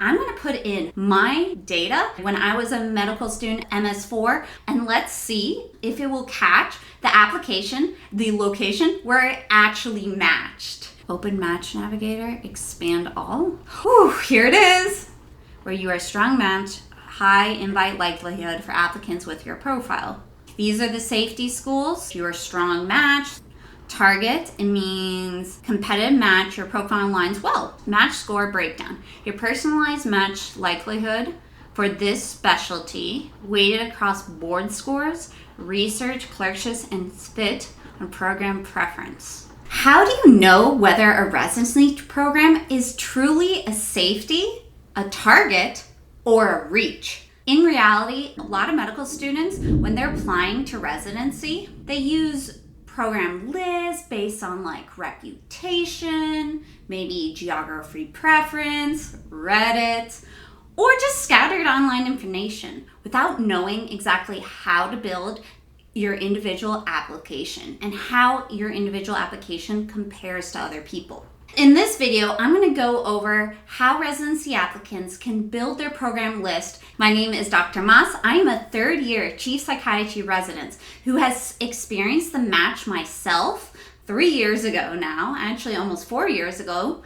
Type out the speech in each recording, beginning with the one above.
I'm going to put in my data when I was a medical student, MS4, and let's see if it will catch the application, the location where it actually matched. Open Match Navigator, expand all. Whew, here it is. Where you are a strong match, high invite likelihood for applicants with your profile. These are the safety schools. You're a strong match. Target, it means competitive match, your profile aligns well. Match score breakdown. Your personalized match likelihood for this specialty, weighted across board scores, research, clerkships, and fit on program preference. How do you know whether a residency program is truly a safety, a target, or a reach? In reality, a lot of medical students, when they're applying to residency, they use program lists based on like reputation, maybe geography preference, Reddit, or just scattered online information without knowing exactly how to build your individual application and how your individual application compares to other people. In this video, I'm going to go over how residency applicants can build their program list. My name is Dr. Mas. I am a third-year Chief Psychiatry Resident who has experienced the match myself 3 years ago now, actually almost 4 years ago,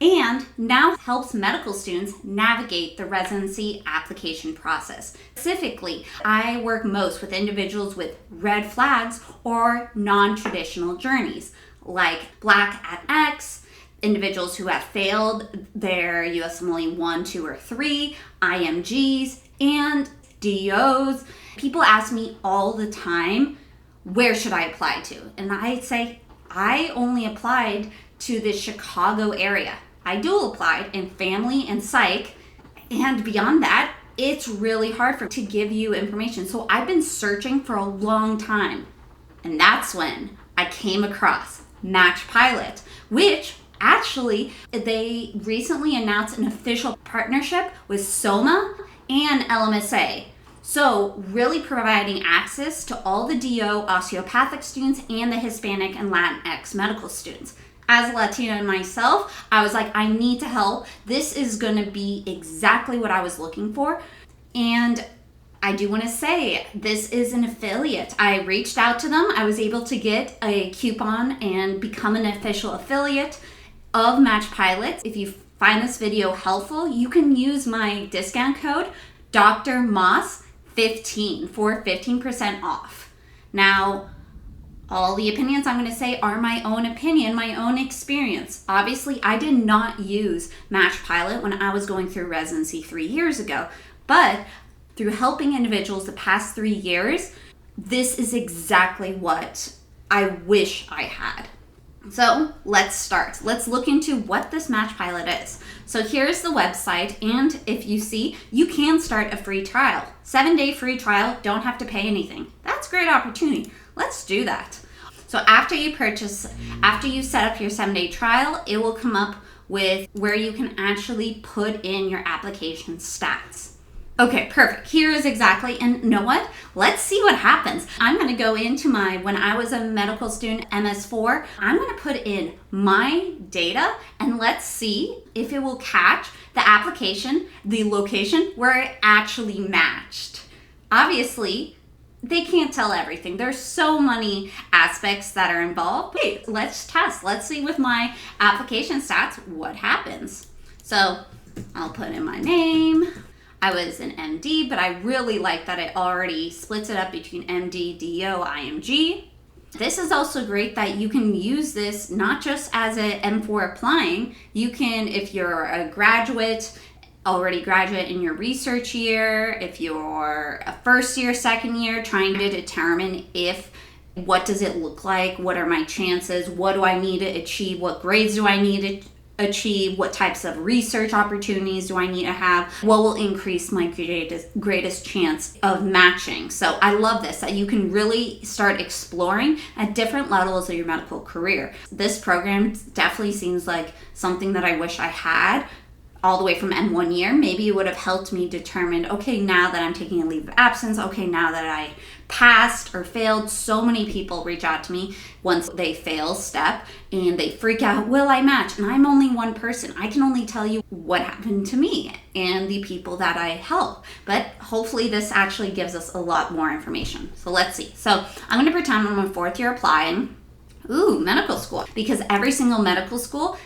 and now helps medical students navigate the residency application process. Specifically, I work most with individuals with red flags or non-traditional journeys, like Black at X, individuals who have failed their USMD 1, 2, or 3, IMGs, and DOs. People ask me all the time, where should I apply to? And I say, I only applied to the Chicago area. I dual applied in family and psych, and beyond that, it's really hard to give you information. So I've been searching for a long time, and that's when I came across MatchPilot, which actually, they recently announced an official partnership with SOMA and LMSA. So really providing access to all the DO osteopathic students and the Hispanic and Latinx medical students. As a Latina myself, I was like, I need to help. This is going to be exactly what I was looking for. And I do want to say, this is an affiliate. I reached out to them. I was able to get a coupon and become an official affiliate of MatchPilot. If you find this video helpful, you can use my discount code DrMoss15 for 15% off. Now, all the opinions I'm going to say are my own opinion, my own experience. Obviously, I did not use MatchPilot when I was going through residency 3 years ago, but through helping individuals the past 3 years, this is exactly what I wish I had. So let's start. Let's look into what this MatchPilot is. So here's the website, and if you see, you can start a free trial. 7-day free trial, don't have to pay anything. That's a great opportunity. Let's do that. So after you set up your 7-day trial, it will come up with where you can actually put in your application stats. Okay, perfect. Here is exactly, and you know what? Let's see what happens. I'm going to go into when I was a medical student, MS4, I'm going to put in my data, and let's see if it will catch the application, the location where it actually matched. Obviously, they can't tell everything. There's so many aspects that are involved. Hey, let's test. Let's see with my application stats what happens. So I'll put in my name. I was an MD, but I really like that it already splits it up between MD, DO, IMG. This is also great that you can use this not just as a M4 applying. You can, if you're a graduate, already graduate in your research year, if you're a first year, second year, trying to determine what does it look like, what are my chances, what do I need to achieve, what grades do I need to achieve, what types of research opportunities do I need to have, what will increase my greatest chance of matching. So I love this, that you can really start exploring at different levels of your medical career. This program definitely seems like something that I wish I had all the way from M1 year, maybe it would have helped me determine, okay, now that I'm taking a leave of absence, okay, now that I passed or failed. So many people reach out to me once they fail step and they freak out, will I match? And I'm only one person. I can only tell you what happened to me and the people that I help. But hopefully this actually gives us a lot more information. So let's see. So I'm going to pretend I'm a fourth year applying. Ooh, medical school. Because every single medical school,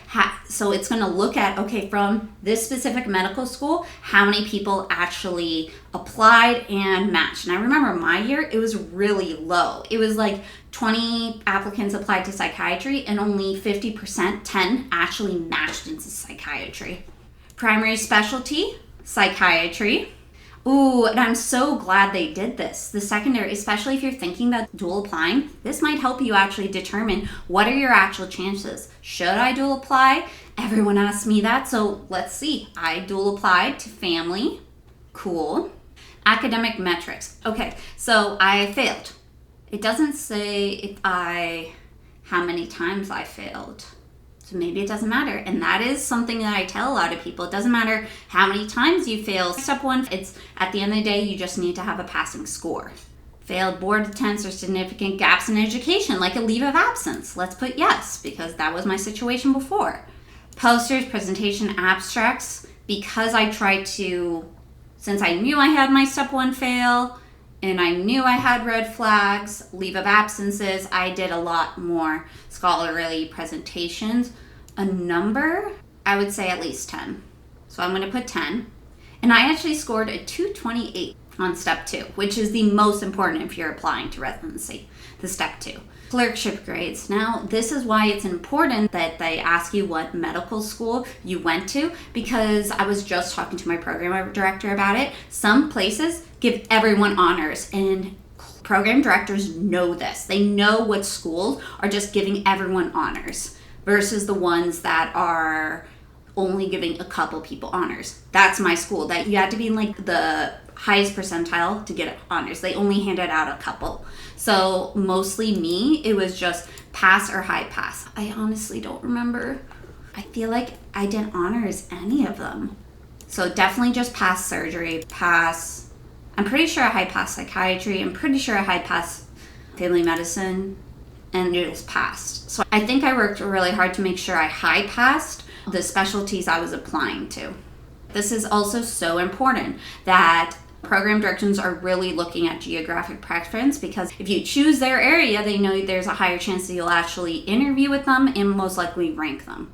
so it's going to look at, okay, from this specific medical school, how many people actually applied and matched. And I remember my year, it was really low. It was like 20 applicants applied to psychiatry and only 50%, 10, actually matched into psychiatry. Primary specialty, psychiatry. Ooh, and I'm so glad they did this. The secondary, especially if you're thinking about dual applying, this might help you actually determine what are your actual chances. Should I dual apply? Everyone asks me that, so let's see. I dual applied to family. Cool. Academic metrics. Okay, so I failed. It doesn't say how many times I failed. So maybe it doesn't matter. And that is something that I tell a lot of people. It doesn't matter how many times you fail. Step one, it's at the end of the day, you just need to have a passing score. Failed board attempts or significant gaps in education, like a leave of absence. Let's put yes, because that was my situation before. Posters, presentation, abstracts, because I tried to, since I knew I had my step one fail, and I knew I had red flags, leave of absences, I did a lot more scholarly presentations. A number, I would say at least 10. So I'm going to put 10. And I actually scored a 228 on step 2, which is the most important if you're applying to residency, the step 2. Clerkship grades. Now, this is why it's important that they ask you what medical school you went to, because I was just talking to my program director about it. Some places give everyone honors, and program directors know this. They know what schools are just giving everyone honors versus the ones that are only giving a couple people honors. That's my school. That you had to be in like the highest percentile to get honors. They only handed out a couple. So mostly me, it was just pass or high pass. I honestly don't remember. I feel like I didn't honors any of them. So definitely just pass surgery, pass. I'm pretty sure I high passed psychiatry. I'm pretty sure I high passed family medicine, and it just passed. So I think I worked really hard to make sure I high passed the specialties I was applying to. This is also so important that program directors are really looking at geographic preference, because if you choose their area, they know there's a higher chance that you'll actually interview with them and most likely rank them.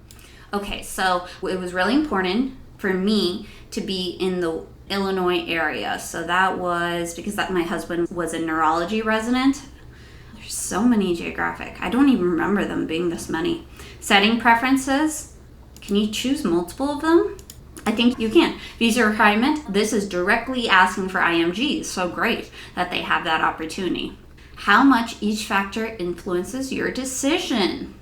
Okay, so it was really important for me to be in the Illinois area. So that was because my husband was a neurology resident. There's so many geographic. I don't even remember them being this many. Setting preferences. Can you choose multiple of them? I think you can. Visa requirement, this is directly asking for IMGs. So great that they have that opportunity. How much each factor influences your decision.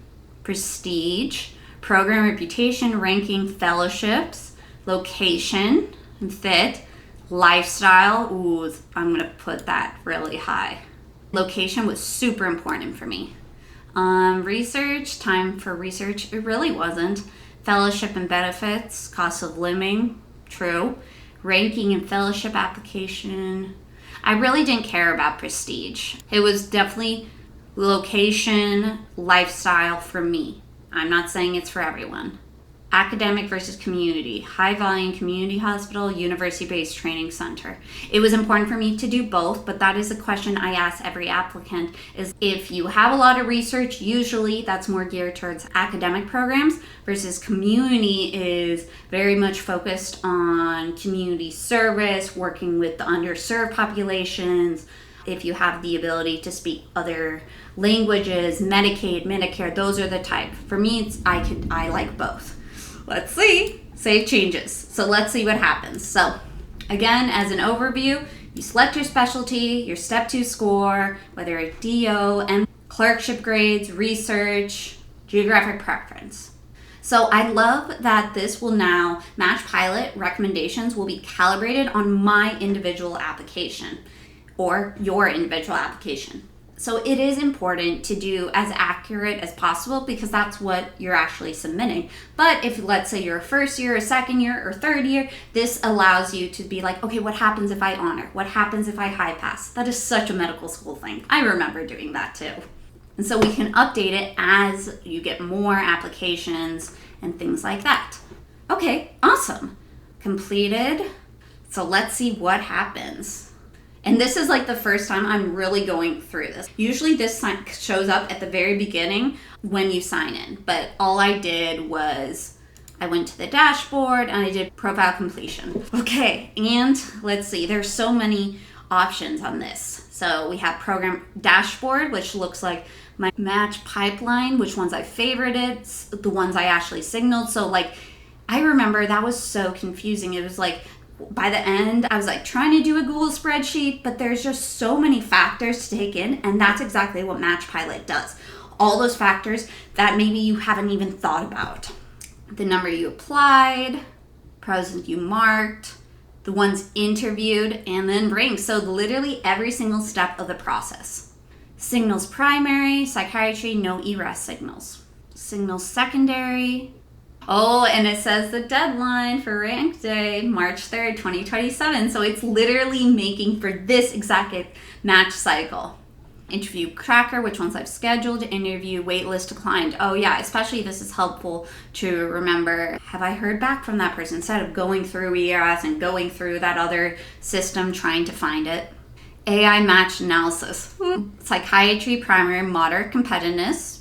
Prestige, program reputation, ranking, fellowships, location, and fit, lifestyle. Ooh, I'm going to put that really high. Location was super important for me. Research, time for research, it really wasn't. Fellowship and benefits, cost of living, true. Ranking and fellowship application. I really didn't care about prestige. It was definitely location, lifestyle for me. I'm not saying it's for everyone. Academic versus community, high volume community hospital, university-based training center. It was important for me to do both, but that is a question I ask every applicant, is if you have a lot of research, usually that's more geared towards academic programs, versus community is very much focused on community service, working with the underserved populations. If you have the ability to speak other languages, Medicaid, Medicare, those are the type. For me, I like both. Let's see. Save changes. So let's see what happens. So again, as an overview, you select your specialty, your step 2 score, whether it's DO, and clerkship grades, research, geographic preference. So I love that this will now, MatchPilot recommendations will be calibrated on my individual application or your individual application. So it is important to do as accurate as possible because that's what you're actually submitting. But if, let's say, you're a first year, a second year, or third year, this allows you to be like, okay, what happens if I honor? What happens if I high pass? That is such a medical school thing. I remember doing that too. And so we can update it as you get more applications and things like that. Okay, awesome. Completed. So let's see what happens. And this is like the first time I'm really going through this. Usually this shows up at the very beginning when you sign in. But all I did was I went to the dashboard and I did profile completion. Okay, and let's see. There's so many options on this. So we have program dashboard, which looks like my match pipeline, which ones I favorited, the ones I actually signaled. So like, I remember that was so confusing. It was like, by the end, I was like trying to do a Google spreadsheet, but there's just so many factors to take in, and that's exactly what MatchPilot does. All those factors that maybe you haven't even thought about. The number you applied, pros you marked, the ones interviewed, and then rank. So literally every single step of the process. Signals primary, psychiatry, no ERAS signals. Signals secondary. Oh, and it says the deadline for rank day, March 3rd, 2027. So it's literally making for this exact match cycle. Interview tracker, which ones I've scheduled, interview waitlist declined. Oh yeah, especially this is helpful to remember, have I heard back from that person instead of going through ERAS and going through that other system trying to find it. AI match analysis. Psychiatry primary, moderate competitiveness.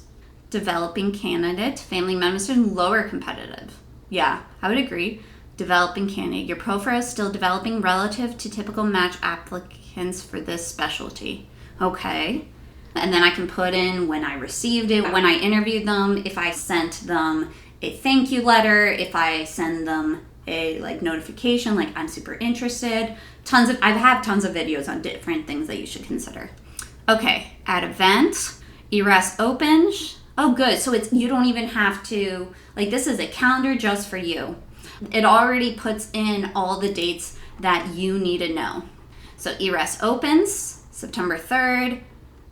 Developing candidate, family medicine, lower competitive. Yeah, I would agree. Developing candidate. Your profile is still developing relative to typical match applicants for this specialty. Okay. And then I can put in when I received it, when I interviewed them, if I sent them a thank you letter, if I send them a like notification, like I'm super interested. I have tons of videos on different things that you should consider. Okay, add event, ERAS opens. Oh, good. So you don't even have to, like, this is a calendar just for you. It already puts in all the dates that you need to know. So ERAS opens September 3rd,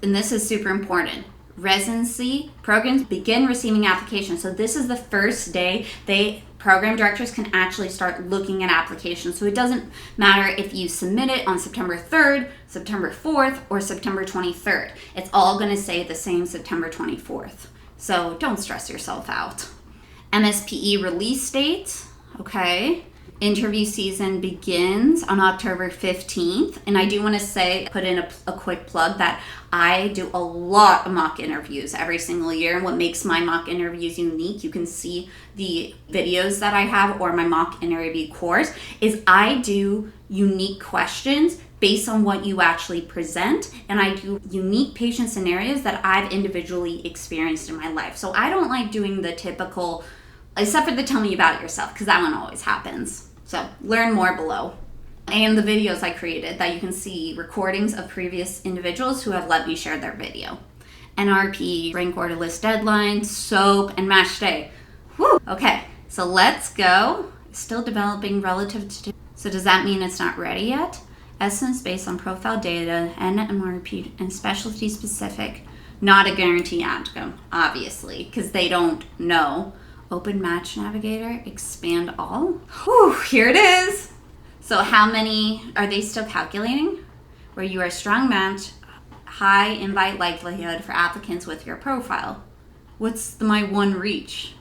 and this is super important. Residency programs begin receiving applications. So this is the first day program directors can actually start looking at applications. So it doesn't matter if you submit it on September 3rd, September 4th, or September 23rd. It's all going to say the same September 24th. So don't stress yourself out. MSPE release date, okay. Interview season begins on October 15th. And I do want to say, put in a quick plug that I do a lot of mock interviews every single year. And what makes my mock interviews unique, you can see the videos that I have or my mock interview course, is I do unique questions based on what you actually present. And I do unique patient scenarios that I've individually experienced in my life. So I don't like doing the typical, except for the tell me about yourself, because that one always happens. So learn more below. And the videos I created that you can see recordings of previous individuals who have let me share their video. NRP, rank order list deadline, SOAP, and match day. Whew. Okay, so let's go. Still developing relative to, so does that mean it's not ready yet? Essence based on profile data, NMRP, and specialty specific. Not a guarantee outcome, obviously, because they don't know. Open match navigator, expand all. Whew, here it is. So how many are they still calculating? Where you are a strong match, high invite likelihood for applicants with your profile. What's my one reach?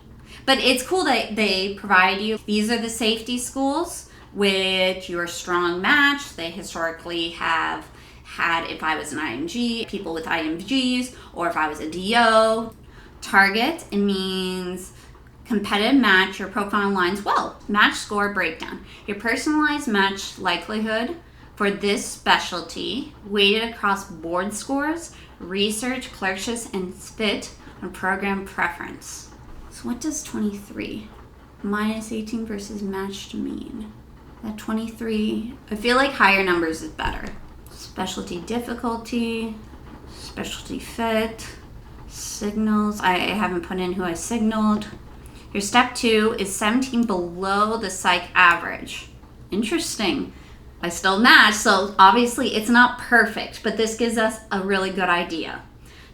But it's cool that they provide you. These are the safety schools with your strong match. They historically have had, if I was an IMG, people with IMGs, or if I was a DO. Target, it means competitive match, your profile aligns well. Match score breakdown. Your personalized match likelihood for this specialty, weighted across board scores, research, clerkships, and fit on program preference. So what does 23? Minus 18 versus matched mean. That 23, I feel like higher numbers is better. Specialty difficulty, specialty fit, signals. I haven't put in who I signaled. Your step 2 is 17 below the psych average. Interesting. I still match, so obviously it's not perfect, but this gives us a really good idea.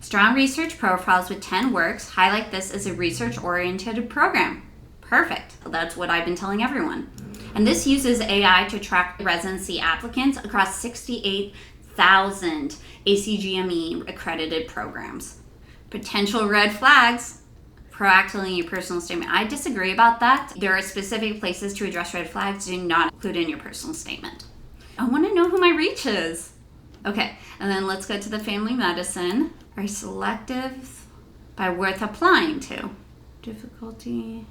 Strong research profiles with 10 works highlight this as a research-oriented program. Perfect. That's what I've been telling everyone. And this uses AI to track residency applicants across 68,000 ACGME accredited programs. Potential red flags. Proactively in your personal statement. I disagree about that. There are specific places to address red flags. Do not include in your personal statement. I want to know who my reach is. Okay, and then let's go to the family medicine. Are selective by worth applying to? Difficulty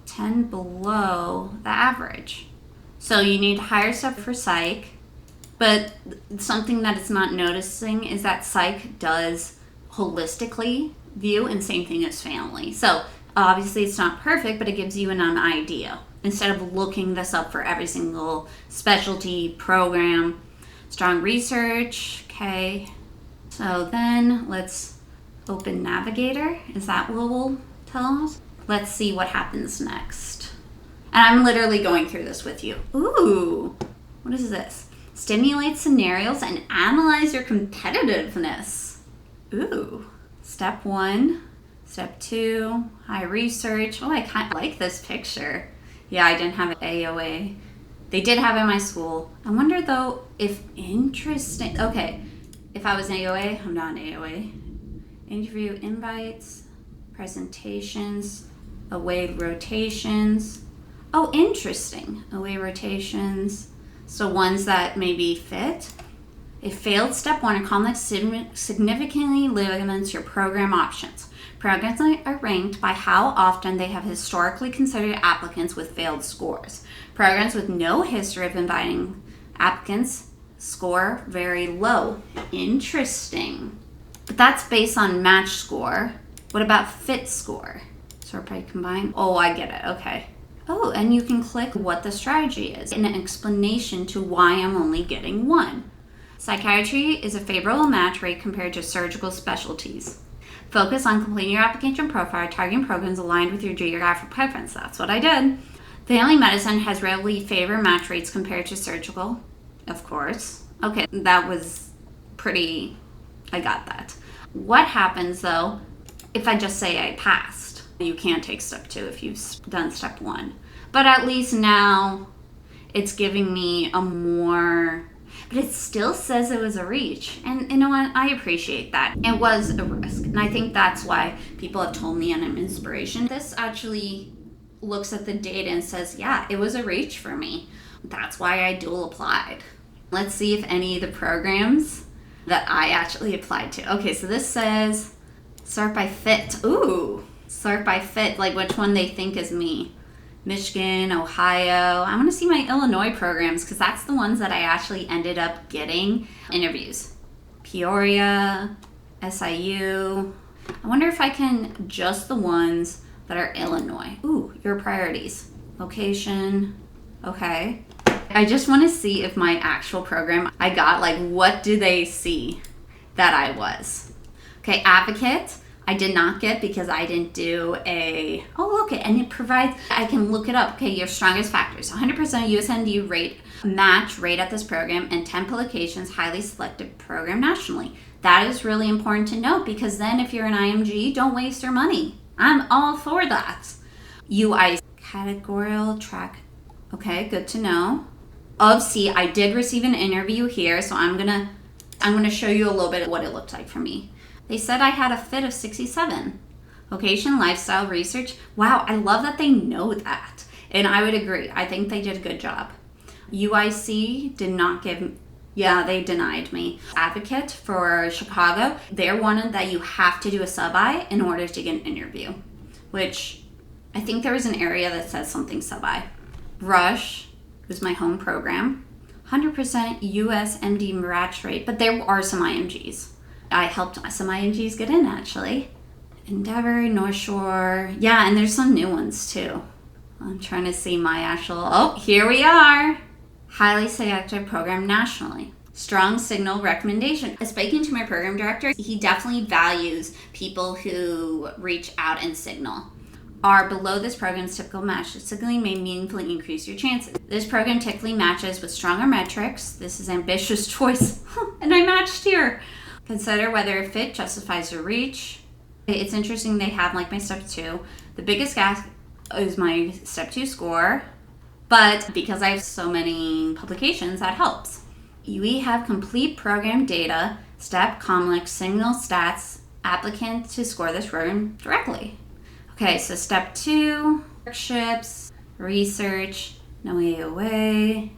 10 below the average. So you need higher stuff for psych, but something that it's not noticing is that psych does holistically view, and same thing as family. So obviously it's not perfect, but it gives you an idea instead of looking this up for every single specialty program. Strong research. Okay, so then let's open Navigator. Is that what will tell us? Let's see what happens next. And I'm literally going through this with you. Ooh, what is this? Stimulate scenarios and analyze your competitiveness. Ooh. Step 1, step 2, high research. Oh, I kind of like this picture. Yeah, I didn't have AOA. They did have it in my school. I wonder though if interesting. Okay, if I was an AOA, I'm not an AOA. Interview invites, presentations, away rotations. Oh, interesting. Away rotations. So ones that maybe fit. A failed step 1 or conflict significantly limits your program options. Programs are ranked by how often they have historically considered applicants with failed scores. Programs with no history of inviting applicants score very low. Interesting. But that's based on match score. What about fit score? Sort by combine. Oh, I get it. Okay. Oh, and you can click what the strategy is and an explanation to why I'm only getting 1. Psychiatry is a favorable match rate compared to surgical specialties. Focus on completing your application profile, targeting programs aligned with your geographic preference. That's what I did. Family medicine has relatively favored match rates compared to surgical, of course. Okay, that was pretty, I got that. What happens though if I just say I passed? You can't take step 2 if you've done step 1. But at least now it's giving me a more, but it still says it was a reach. And you know what? I appreciate that. It was a risk. And I think that's why people have told me I'm an inspiration. This actually looks at the data and says, yeah, it was a reach for me. That's why I dual applied. Let's see if any of the programs that I actually applied to. Okay, so this says sort by fit. Ooh, sort by fit, like which one they think is me. Michigan, Ohio. I want to see my Illinois programs because that's the ones that I actually ended up getting interviews. Peoria, SIU. I wonder if I can just the ones that are Illinois. Ooh, your priorities. Location. Okay. I just want to see if my actual program I got, like what do they see that I was? Okay, advocate. I did not get because I didn't do a, oh look, and it provides, I can look it up. Okay, your strongest factors. 100% USMD rate, match rate at this program, and 10 publications, highly selected program nationally. That is really important to note because then if you're an IMG, don't waste your money. I'm all for that. UI categorical track. Okay, good to know. I did receive an interview here, so I'm gonna show you a little bit of what it looked like for me. They said I had a fit of 67. Location, lifestyle, research. Wow, I love that they know that. And I would agree. I think they did a good job. UIC did not give, yeah, they denied me. Advocate for Chicago, they're one that you have to do a sub-I in order to get an interview, which I think there was an area that says something sub-I. Rush was my home program. 100% USMD match rate, but there are some IMGs. I helped some IMGs get in actually. Endeavor, North Shore. Yeah, and there's some new ones too. I'm trying to see my actual, oh, here we are. Highly selective program nationally. Strong signal recommendation. Speaking to my program director, he definitely values people who reach out and signal. are below this program's typical match, statistically may meaningfully increase your chances. This program typically matches with stronger metrics. This is ambitious choice. And I matched here. Consider whether a fit justifies your reach. It's interesting they have like my step 2. The biggest gap is my step 2 score. But because I have so many publications, that helps. We have complete program data, step, comlink, signal, stats, applicant to score this program directly. Okay, so step 2, workshops, research, no AOA.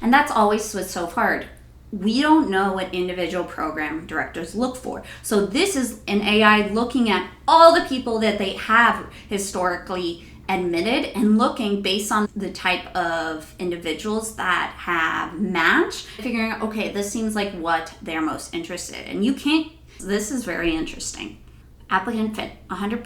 And that's always what's so hard. We don't know what individual program directors look for. So this is an AI looking at all the people that they have historically admitted and looking based on the type of individuals that have matched, figuring out, okay, this seems like what they're most interested in. You can't, this is very interesting. Applicant fit, 100%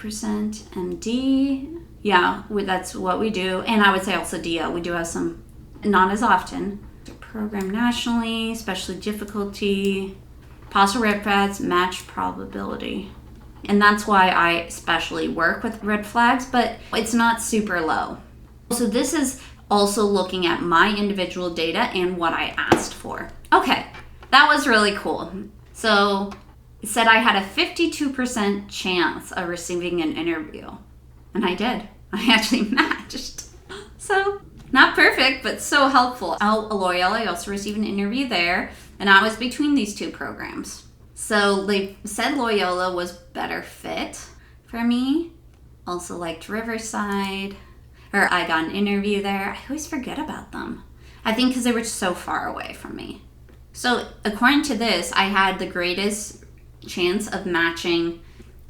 MD. Yeah, that's what we do. And I would say also DO. We do have some, not as often. Program nationally, especially difficulty, possible red flags, match probability. And that's why I especially work with red flags, but it's not super low. So this is also looking at my individual data and what I asked for. Okay, that was really cool. So it said I had a 52% chance of receiving an interview. And I did. I actually matched. So not perfect, but so helpful. Loyola, I also received an interview there, and I was between these 2 programs. So they said Loyola was better fit for me. Also liked Riverside, or I got an interview there. I always forget about them. I think because they were so far away from me. So according to this, I had the greatest chance of matching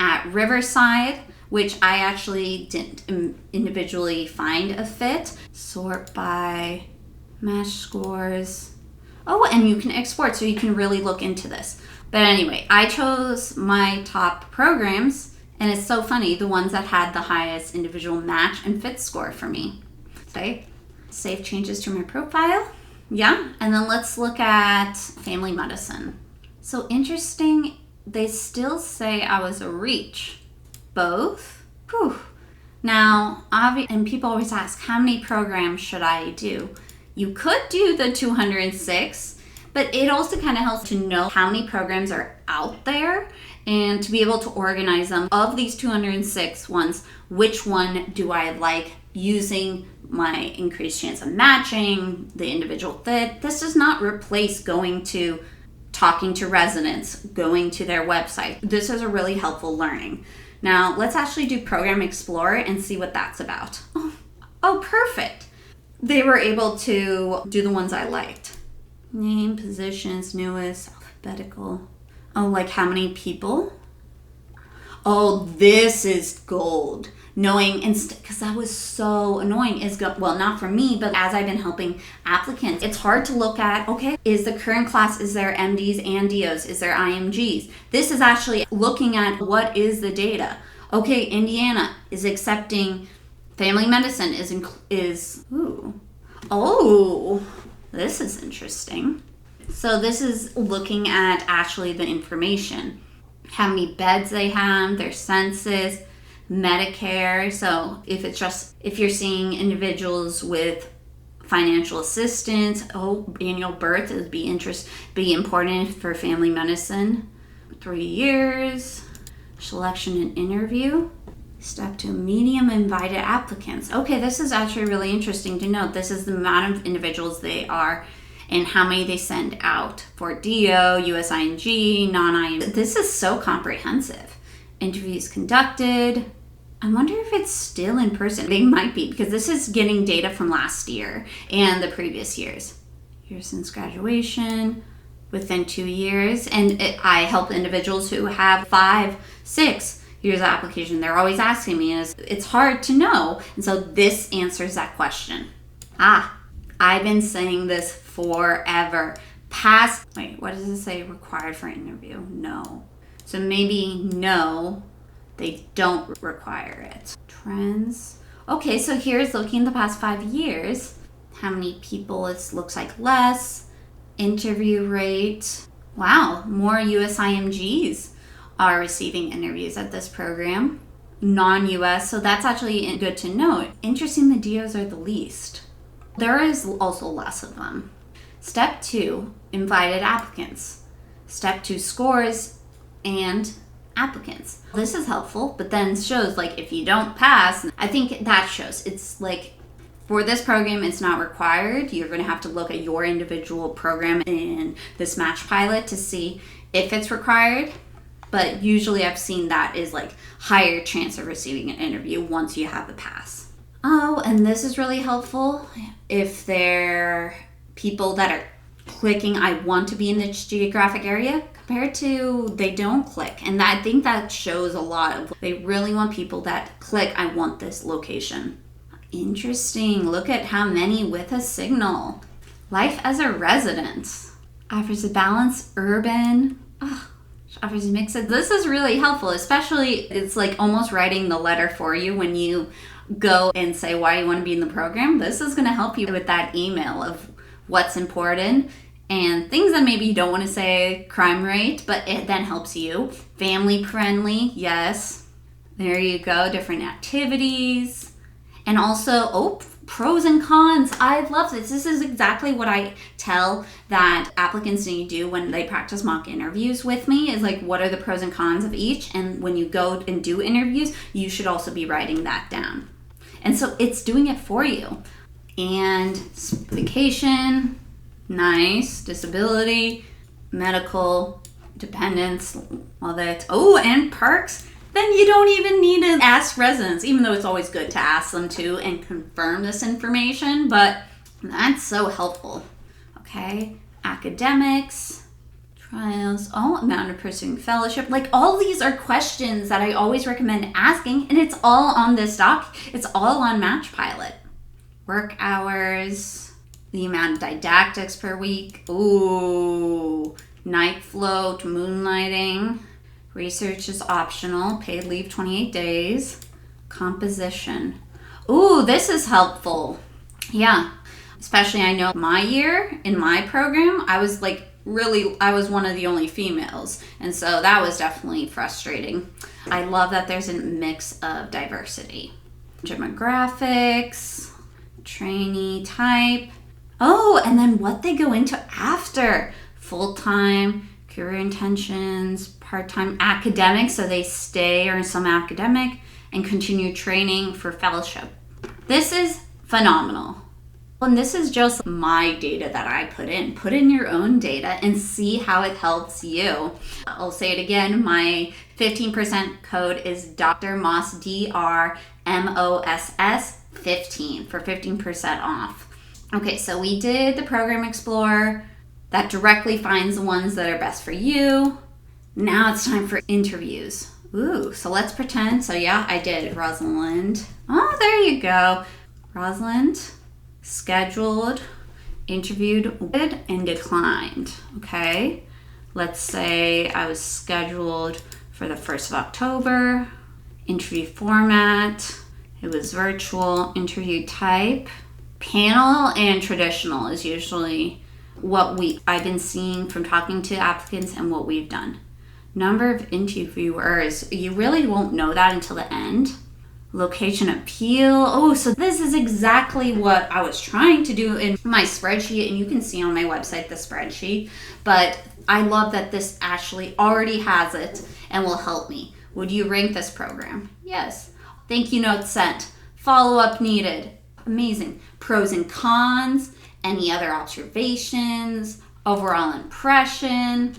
at Riverside, which I actually didn't individually find a fit. Sort by match scores. Oh, and you can export, so you can really look into this. But anyway, I chose my top programs, and it's so funny, the ones that had the highest individual match and fit score for me. Okay, save changes to my profile. Yeah, and then let's look at family medicine. So interesting, they still say I was a reach. Both? Whew. Now, and people always ask, how many programs should I do? You could do the 206, but it also kind of helps to know how many programs are out there and to be able to organize them. Of these 206 ones, which one do I like using my increased chance of matching, the individual fit? This does not replace talking to residents, going to their website. This is a really helpful learning. Now, let's actually do Program Explorer and see what that's about. Oh, perfect. They were able to do the ones I liked. Name, positions, newest, alphabetical. Oh, like how many people? Oh, this is gold. Knowing, because that was so annoying, well, not for me, but as I've been helping applicants, it's hard to look at, okay, is the current class, is there MDs and DOs, is there IMGs? This is actually looking at what is the data. Okay, Indiana is accepting family medicine, this is interesting. So this is looking at actually the information, how many beds they have, their census, Medicare. So if you're seeing individuals with financial assistance, annual birth would be important for family medicine. 3 years, selection and interview. Step 2, medium invited applicants. Okay, this is actually really interesting to note. This is the amount of individuals they are and how many they send out for DO, USING, non-IMG. This is so comprehensive. Interviews conducted. I wonder if it's still in person. They might be, because this is getting data from last year and the previous years. Years since graduation, within 2 years. And I help individuals who have 5, 6 years of application. They're always asking me, and it's hard to know. And so this answers that question. I've been saying this forever. What does it say required for an interview? No. So maybe no, they don't require it. Trends. Okay, so here's looking the past 5 years. How many people? It looks like less. Interview rate. Wow, more USIMGs are receiving interviews at this program. non-US, so that's actually good to know. Interesting, the DOs are the least. There is also less of them. Step 2, invited applicants. Step 2, scores and applicants. This is helpful, but then shows like if you don't pass, I think that shows it's like for this program, it's not required. You're going to have to look at your individual program in this MatchPilot to see if it's required. But usually I've seen that is like higher chance of receiving an interview once you have the pass. Oh, and this is really helpful if they're people that are clicking I want to be in this geographic area compared to they don't click. And I think that shows a lot of they really want people that click I want this location. Interesting. Look at how many with a signal. Life as a resident. Offers a balance, urban. Offers a mix of. This is really helpful, especially it's like almost writing the letter for you when you go and say why you want to be in the program. This is going to help you with that email of what's important and things that maybe you don't want to say, crime rate, but it then helps you. Family friendly, yes. There you go, different activities. And also, pros and cons. I love this. This is exactly what I tell that applicants need to do when they practice mock interviews with me is like, what are the pros and cons of each? And when you go and do interviews, you should also be writing that down. And so it's doing it for you. And vacation, nice, disability, medical, dependents, all that. Oh, and perks. Then you don't even need to ask residents, even though it's always good to ask them too and confirm this information, but that's so helpful. Okay, academics, trials, amount of pursuing fellowship. Like all these are questions that I always recommend asking, and it's all on this doc. It's all on MatchPilot. Work hours, the amount of didactics per week. Ooh, night float, moonlighting. Research is optional. Paid leave 28 days. Composition. Ooh, this is helpful. Yeah. Especially I know my year in my program, I was one of the only females. And so that was definitely frustrating. I love that there's a mix of diversity. Demographics, trainee type. Oh, and then what they go into after. Full-time, career intentions, part-time academic, so they stay or some academic and continue training for fellowship. This is phenomenal. And this is just my data that I put in. Put in your own data and see how it helps you. I'll say it again. My 15% code is Dr. Moss, DRMOSS 15 for 15% off. Okay, so we did the Program Explorer. That directly finds the ones that are best for you. Now it's time for interviews. Ooh, so let's pretend. So yeah, I did Rosalind. Oh, there you go. Rosalind, scheduled, interviewed, and declined. Okay, let's say I was scheduled for the 1st of October. Interview format, it was virtual. Interview type, panel and traditional is usually what I've been seeing from talking to applicants and what we've done. Number of interviewers, you really won't know that until the end. Location appeal. Oh, so this is exactly what I was trying to do in my spreadsheet, and you can see on my website the spreadsheet, but I love that this actually already has it and will help me. Would you rank this program? Yes. Thank you note sent. Follow-up needed. Amazing. Pros and cons. Any other observations, overall impression,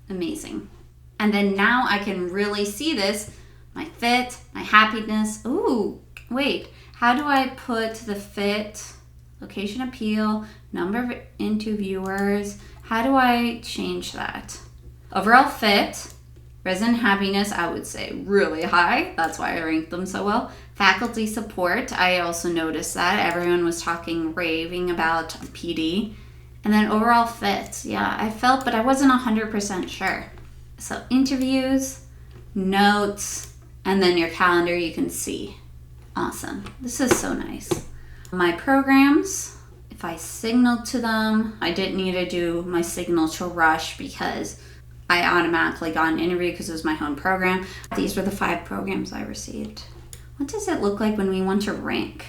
amazing. And then now I can really see this, my fit, my happiness. Ooh, wait, how do I put the fit, location appeal, number of interviewers? How do I change that? Overall fit, resident happiness, I would say really high. That's why I ranked them so well. Faculty support, I also noticed that. Everyone was raving about PD. And then overall fit, yeah, I felt, but I wasn't 100% sure. So interviews, notes, and then your calendar you can see. Awesome. This is so nice. My programs, if I signaled to them, I didn't need to do my signal to rush because I automatically got an interview because it was my home program. These were the 5 programs I received. What does it look like when we want to rank?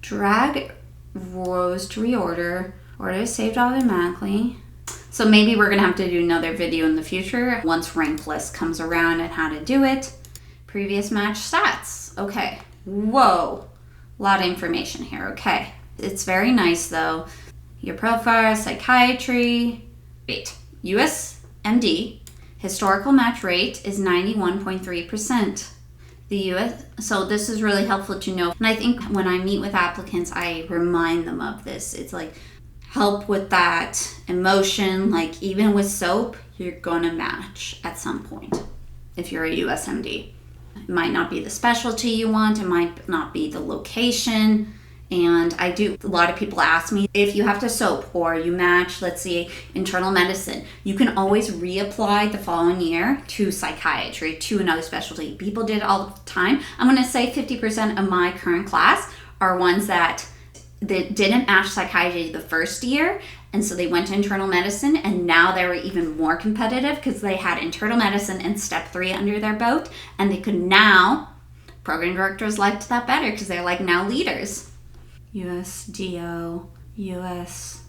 Drag rows to reorder. Order is saved automatically. So maybe we're gonna have to do another video in the future once rank list comes around and how to do it. Previous match stats. Okay. Whoa. A lot of information here. Okay. It's very nice though. Your profile, psychiatry. Wait. USMD. Historical match rate is 91.3%. The US, so this is really helpful to know. And I think when I meet with applicants, I remind them of this. It's like help with that emotion. Like even with soap, you're gonna match at some point if you're a USMD. It might not be the specialty you want, it might not be the location. And a lot of people ask me, if you have to soap or you match, let's say, internal medicine, you can always reapply the following year to psychiatry, to another specialty. People did it all the time. I'm going to say 50% of my current class are ones that didn't match psychiatry the first year, and so they went to internal medicine, and now they were even more competitive because they had internal medicine and step 3 under their belt, and they could now, program directors liked that better because they're like now leaders. USDO, US,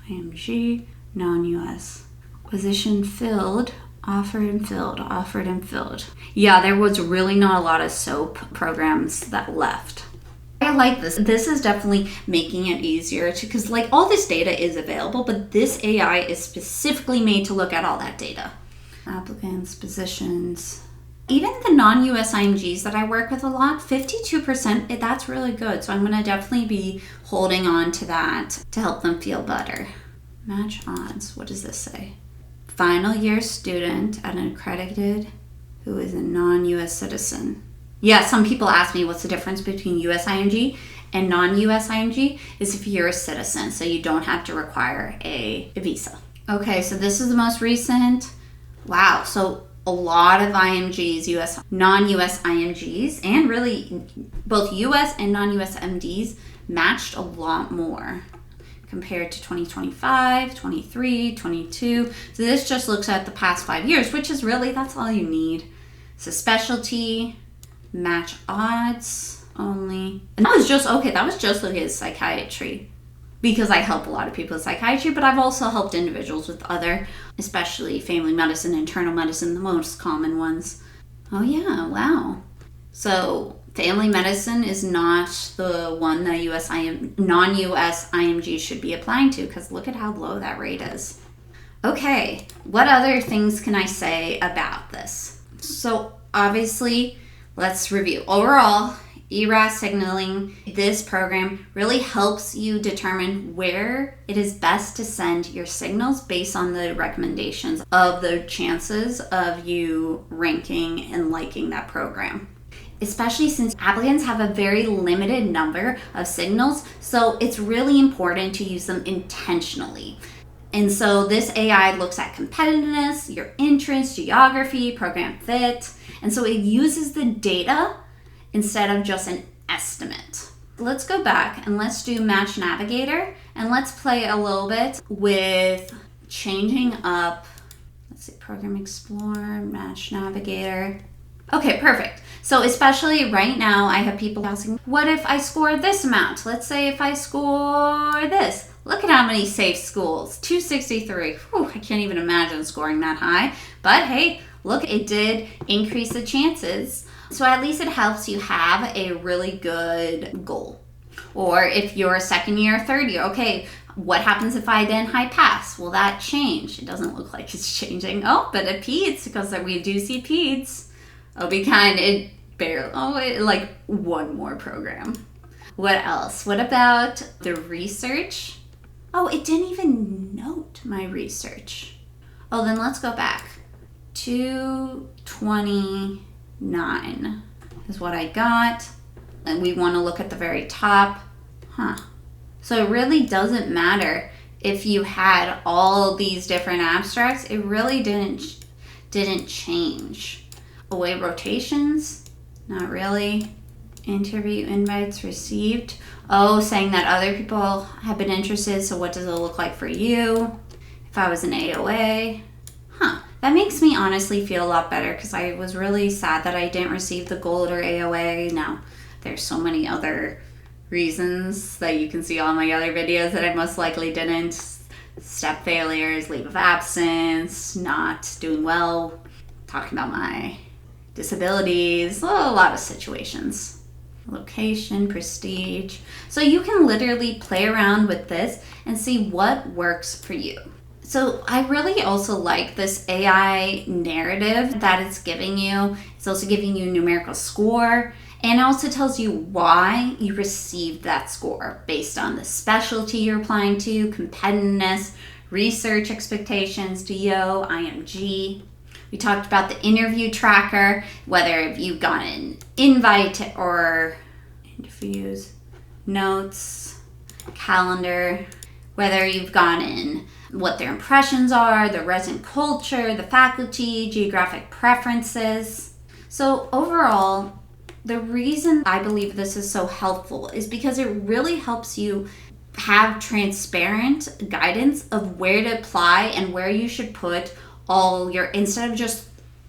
IMG, non-US. Position filled, offered and filled, offered and filled. Yeah, there was really not a lot of SOAP programs that left. I like this. This is definitely making it easier because like all this data is available, but this AI is specifically made to look at all that data. Applicants, positions. Even the non-US IMGs that I work with a lot, 52%, that's really good. So I'm going to definitely be holding on to that to help them feel better. Match odds. What does this say? Final year student at an accredited who is a non-US citizen. Yeah, some people ask me what's the difference between US IMG and non-US IMG is if you're a citizen, so you don't have to require a visa. Okay, so this is the most recent. Wow, so a lot of IMGs, non-US IMGs, and really both US and non-US MDs matched a lot more compared to 2025, 23, 22. So this just looks at the past 5 years, which is really, that's all you need. So specialty, match odds only. And that was just looking at psychiatry because I help a lot of people with psychiatry, but I've also helped individuals with other, especially family medicine, internal medicine, the most common ones. Oh yeah, wow. So family medicine is not the one that non-US IMG should be applying to because look at how low that rate is. Okay, what other things can I say about this? So obviously, let's review. Overall, ERAS signaling, this program really helps you determine where it is best to send your signals based on the recommendations of the chances of you ranking and liking that program. Especially since applicants have a very limited number of signals, so it's really important to use them intentionally. And so this AI looks at competitiveness, your interests, geography, program fit, and so it uses the data instead of just an estimate. Let's go back and let's do Match Navigator and let's play a little bit with changing up, let's see, Program Explorer, Match Navigator. Okay, perfect. So especially right now, I have people asking, what if I score this amount? Let's say if I score this. Look at how many safe schools, 263. Whew, I can't even imagine scoring that high. But hey, look, it did increase the chances. So at least it helps you have a really good goal. Or if you're a second year or third year, okay, what happens if I then high pass? Will that change? It doesn't look like it's changing. Oh, but at peds, because we do see peds. Oh, be kind, it barely, like one more program. What else? What about the research? Oh, it didn't even note my research. Oh, then let's go back. 229 is what I got. And we want to look at the very top. So it really doesn't matter if you had all these different abstracts. It really didn't change. Away rotations, not really. Interview invites received. Oh, saying that other people have been interested, so what does it look like for you? If I was an AOA. That makes me honestly feel a lot better because I was really sad that I didn't receive the gold or AOA. Now, there's so many other reasons that you can see all my other videos that I most likely didn't. Step failures, leave of absence, not doing well, talking about my disabilities, a lot of situations. Location, prestige. So you can literally play around with this and see what works for you. So I really also like this AI narrative that it's giving you. It's also giving you a numerical score, and it also tells you why you received that score based on the specialty you're applying to, competitiveness, research expectations, DO, IMG. We talked about the interview tracker, whether you've gotten an invite or interviews, notes, calendar, whether you've gotten what their impressions are, the resident culture, the faculty, geographic preferences. So overall, the reason I believe this is so helpful is because it really helps you have transparent guidance of where to apply and where you should put all your, instead of just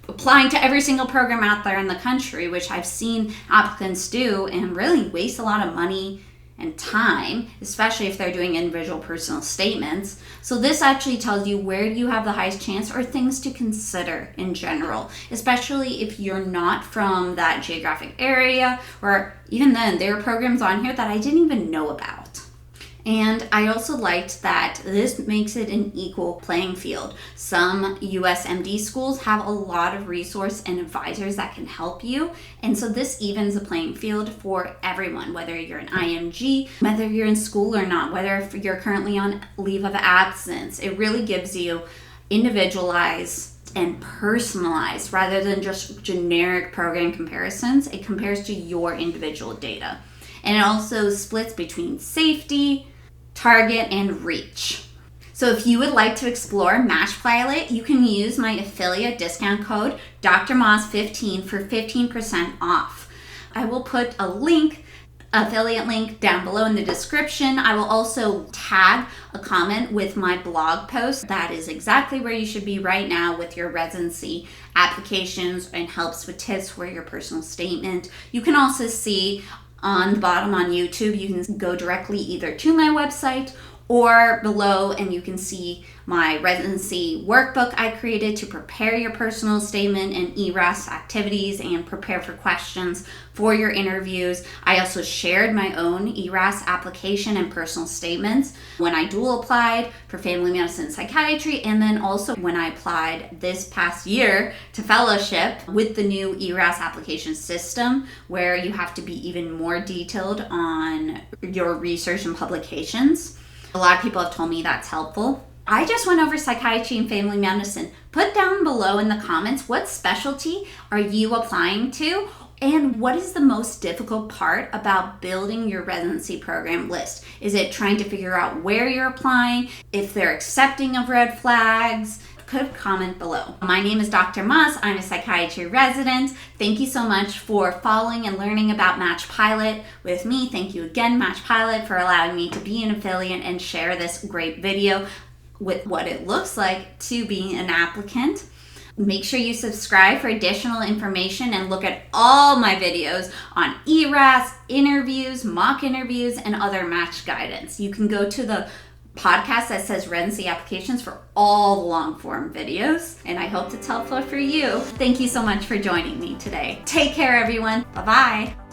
applying to every single program out there in the country, which I've seen applicants do and really waste a lot of money and time, especially if they're doing individual personal statements. So this actually tells you where you have the highest chance or things to consider in general, especially if you're not from that geographic area, or even then, there are programs on here that I didn't even know about. And I also liked that this makes it an equal playing field. Some USMD schools have a lot of resource and advisors that can help you. And so this evens the playing field for everyone, whether you're an IMG, whether you're in school or not, whether you're currently on leave of absence. It really gives you individualized and personalized rather than just generic program comparisons. It compares to your individual data. And it also splits between safety, target, and reach. So if you would like to explore MatchPilot, you can use my affiliate discount code DrMoss15 for 15% off. I will put a link, affiliate link down below in the description. I will also tag a comment with my blog post. That is exactly where you should be right now with your residency applications and helps with tips for your personal statement. You can also see on the bottom on YouTube, you can go directly either to my website or below, and you can see my residency workbook I created to prepare your personal statement and ERAS activities and prepare for questions for your interviews. I also shared my own ERAS application and personal statements when I dual applied for family medicine and psychiatry, and then also when I applied this past year to fellowship with the new ERAS application system, where you have to be even more detailed on your research and publications. A lot of people have told me that's helpful. I just went over psychiatry and family medicine. Put down below in the comments what specialty are you applying to, and what is the most difficult part about building your residency program list? Is it trying to figure out where you're applying, if they're accepting of red flags? Could comment below. My name is Dr. Moss. I'm a psychiatry resident. Thank you so much for following and learning about MatchPilot with me. Thank you again, MatchPilot, for allowing me to be an affiliate and share this great video with what it looks like to be an applicant. Make sure you subscribe for additional information and look at all my videos on ERAS, interviews, mock interviews, and other match guidance. You can go to the podcast that says residency applications for all the long form videos, and I hope it's helpful for you. Thank you so much for joining me today. Take care, everyone. Bye-bye.